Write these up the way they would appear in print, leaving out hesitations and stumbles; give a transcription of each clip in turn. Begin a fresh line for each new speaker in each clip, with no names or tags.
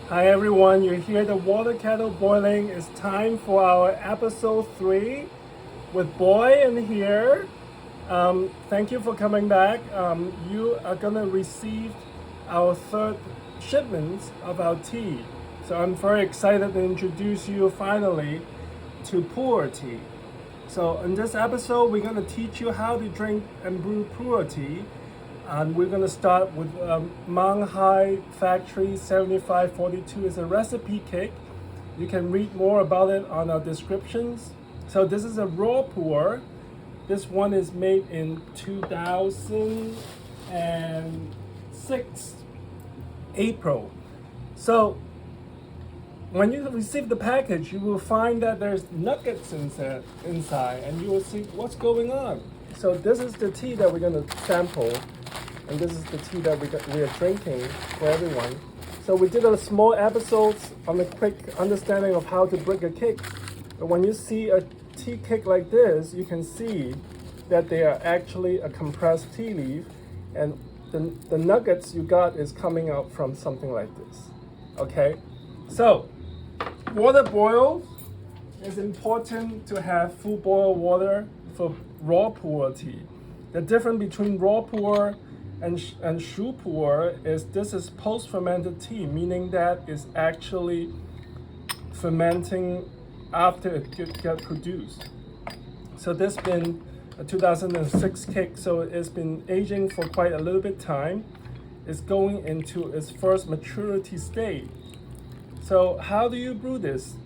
Hi everyone, you hear the water kettle boiling. It's time for our episode 3 with Boy in here. Thank you for coming back. You are gonna receive our third shipment of our tea. So I'm very excited to introduce you finally to Puerh tea. So in this episode, we're gonna teach you how to drink and brew Puerh tea. And we're going to start with Menghai Factory 7542 is a recipe cake. You can read more about it on our descriptions. So this is a raw pour. This one is made in 2006 April. So when you receive the package, you will find that there's nuggets inside, and you will see what's going on. So this is the tea that we're going to sample. And this is the tea that we are drinking for everyone. So we did a small episodes on a quick understanding of how to break a cake. But when you see a tea cake like this, you can see that they are actually a compressed tea leaf, and the nuggets you got is coming out from something like this. Okay, so water boils. It's important to have full boil water for raw pu'er tea. The difference between raw pu'er and shu pu'er is this is post-fermented tea, meaning that it's actually fermenting after it get produced. So this been a 2006 cake, so it's been aging for quite a little bit time. It's going into its first maturity state. So how do you brew this?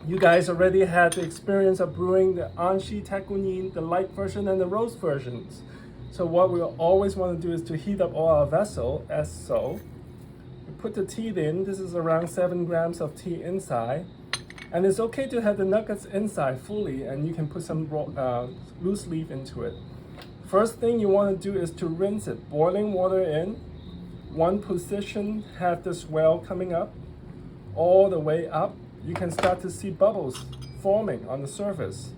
You guys already had the experience of brewing the anshi tekunin, the light version and the roast versions. So what we always want to do is to heat up all our vessel as so. We put the tea in. This is around 7 grams of tea inside. And it's okay to have the nuggets inside fully, and you can put some loose leaf into it. First thing you want to do is to rinse it. Boiling water in. One position, have the swell coming up all the way up. You can start to see bubbles forming on the surface.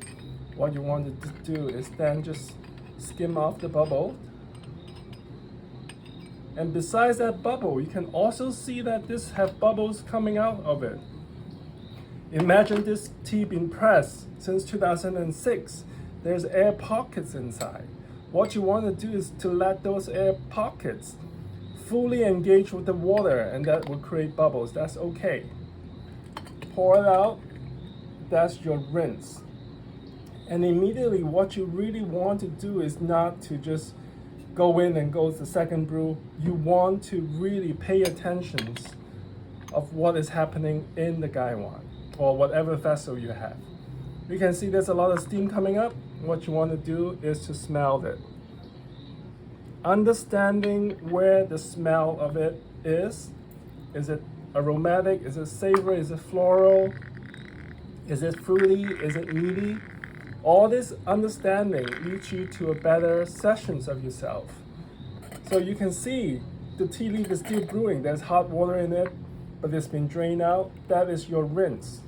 What you want to do is then just skim off the bubble. And besides that bubble, you can also see that this have bubbles coming out of it. Imagine this tea being pressed since 2006. There's air pockets inside. What you want to do is to let those air pockets fully engage with the water, and that will create bubbles. That's okay. Pour it out. That's your rinse. And immediately what you really want to do is not to just go in and go to the second brew. You want to really pay attention of what is happening in the gaiwan or whatever vessel you have. You can see there's a lot of steam coming up. What you want to do is to smell it. Understanding where the smell of it is. Is it aromatic? Is it savory? Is it floral? Is it fruity? Is it meaty? All this understanding leads you to a better sessions of yourself. So you can see the tea leaf is still brewing. There's hot water in it, but it's been drained out. That is your rinse.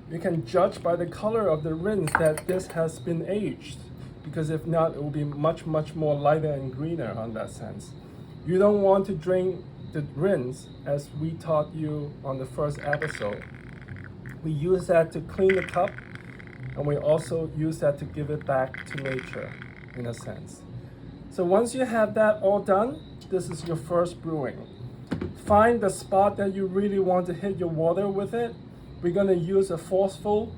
You can judge by the color of the rinse that this has been aged, because if not, it will be much more lighter and greener on that sense. You don't want to drain the rinse as we taught you on the first episode. We use that to clean the cup, and we also use that to give it back to nature, in a sense. So once you have that all done, this is your first brewing. Find the spot that you really want to hit your water with it. We're gonna use a forceful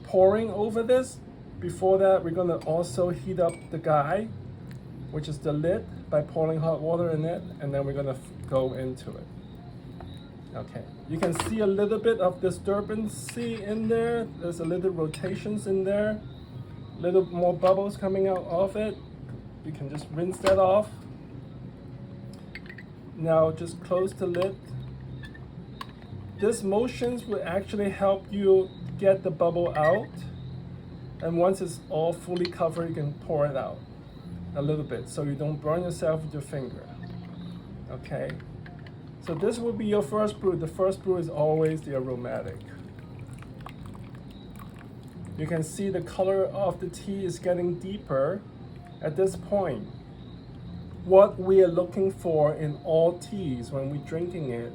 pouring over this. Before that, we're gonna also heat up the guy, which is the lid, by pouring hot water in it, and then we're gonna go into it. Okay, you can see a little bit of disturbance in there. There's a little rotations in there, a little more bubbles coming out of it. You can just rinse that off. Now just close the lid. This motions will actually help you get the bubble out. And once it's all fully covered, you can pour it out a little bit so you don't burn yourself with your finger. Okay. So this will be your first brew. The first brew is always the aromatic. You can see the color of the tea is getting deeper at this point. What we are looking for in all teas when we're drinking it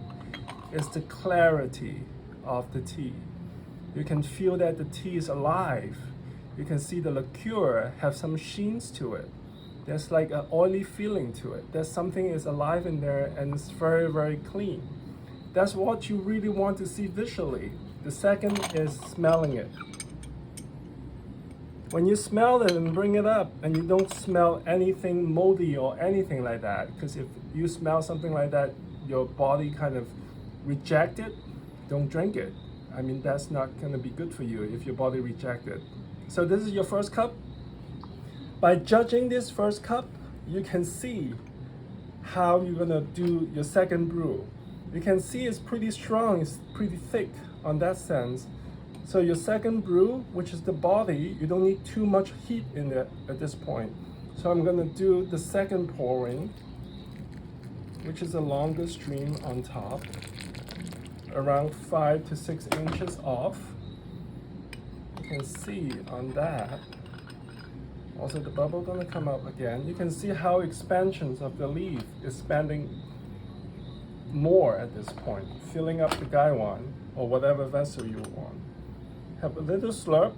is the clarity of the tea. You can feel that the tea is alive. You can see the liqueur have some sheens to it. There's like an oily feeling to it. There's something is alive in there and it's very, very clean. That's what you really want to see visually. The second is smelling it. When you smell it and bring it up and you don't smell anything moldy or anything like that, because if you smell something like that, your body kind of reject it, don't drink it. I mean, that's not gonna be good for you if your body rejects it. So this is your first cup. By judging this first cup, you can see how you're gonna do your second brew. You can see it's pretty strong, it's pretty thick on that sense. So your second brew, which is the body, you don't need too much heat in there at this point. So I'm gonna do the second pouring, which is a longer stream on top, around 5 to 6 inches off. You can see on that. Also the bubble gonna come up again. You can see how expansions of the leaf is expanding more at this point, filling up the gaiwan or whatever vessel you want. Have a little slurp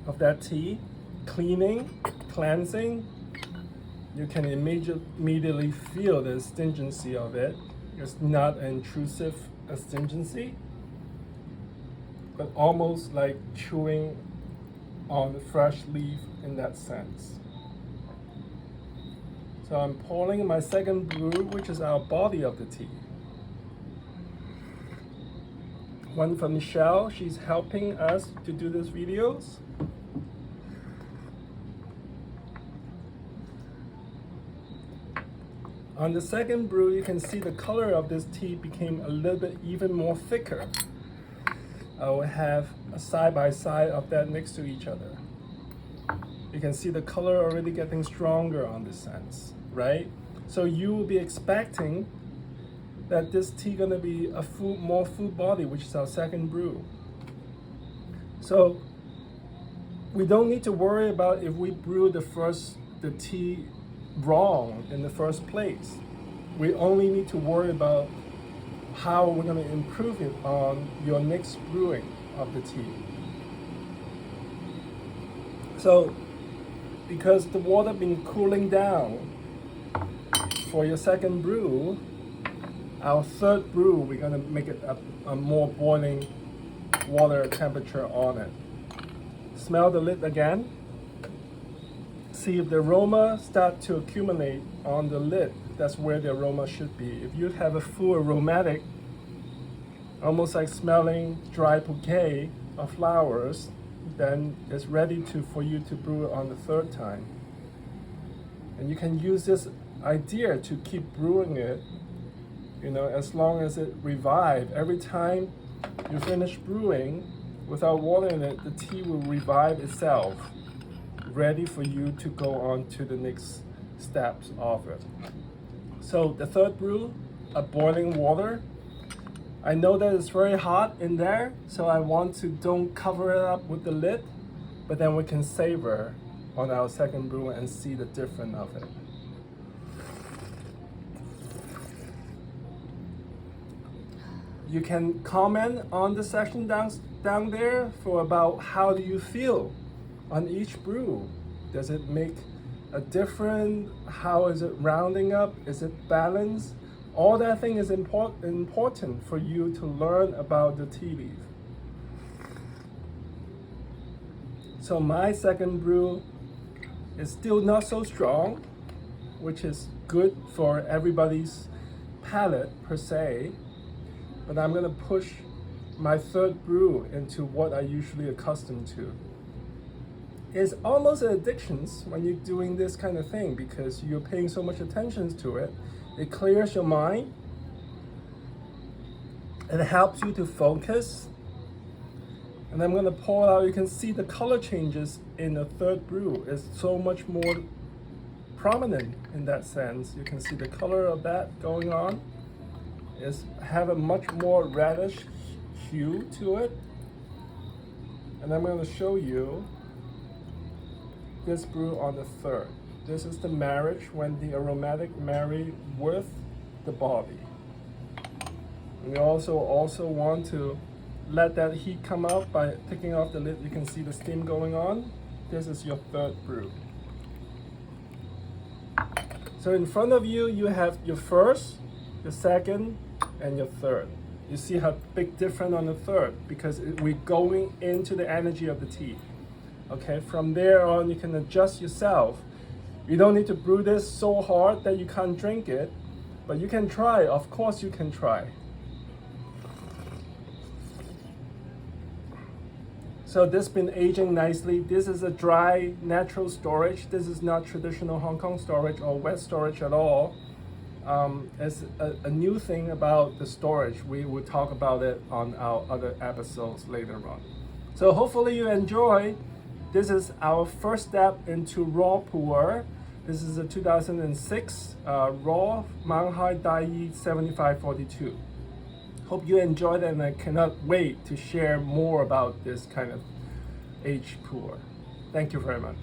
of that tea, cleaning, cleansing. You can immediately feel the astringency of it. It's not an intrusive astringency, but almost like chewing on the fresh leaf in that sense. So I'm pouring my second brew, which is our body of the tea. One from Michelle, she's helping us to do these videos. On the second brew, you can see the color of this tea became a little bit even more thicker. I will have a side by side of that next to each other. You can see the color already getting stronger on this sense, right? So you will be expecting that this tea gonna be a more full body, which is our second brew. So we don't need to worry about if we brew the tea wrong in the first place. We only need to worry about how we're going to improve it on your next brewing of the tea. So because the water been cooling down for your second brew, our third brew, we're going to make it a more boiling water temperature on it. Smell the lid again. See if the aroma start to accumulate on the lid. That's where the aroma should be. If you have a full aromatic, almost like smelling dry bouquet of flowers, then it's ready for you to brew it on the third time. And you can use this idea to keep brewing it, as long as it revives. Every time you finish brewing, without water in it, the tea will revive itself, ready for you to go on to the next steps of it. So the third brew, a boiling water. I know that it's very hot in there, so I want to don't cover it up with the lid, but then we can savor on our second brew and see the difference of it. You can comment on the section down there for about how do you feel on each brew. Does it make a difference? How is it rounding up? Is it balanced? All that thing is important for you to learn about the tea leaf. So my second brew is still not so strong, which is good for everybody's palate per se, but I'm gonna push my third brew into what I usually accustomed to. It's almost an addiction when you're doing this kind of thing because you're paying so much attention to it. It clears your mind. It helps you to focus. And I'm gonna pour out, you can see the color changes in the third brew. It's so much more prominent in that sense. You can see the color of that going on. It's have a much more reddish hue to it. And I'm gonna show you this brew on the third. This is the marriage when the aromatic marry with the body. We also want to let that heat come out by taking off the lid. You can see the steam going on. This is your third brew. So in front of you, you have your first, your second, and your third. You see how big difference on the third because we're going into the energy of the tea. Okay, from there on, you can adjust yourself. You don't need to brew this so hard that you can't drink it, but you can try. Of course, you can try. So this been aging nicely. This is a dry, natural storage. This is not traditional Hong Kong storage or wet storage at all. It's a new thing about the storage. We will talk about it on our other episodes later on. So hopefully you enjoy. This is our first step into raw pu'er. This is a 2006 raw Menghai Dai 7542. Hope you enjoyed it, and I cannot wait to share more about this kind of aged pu'er. Thank you very much.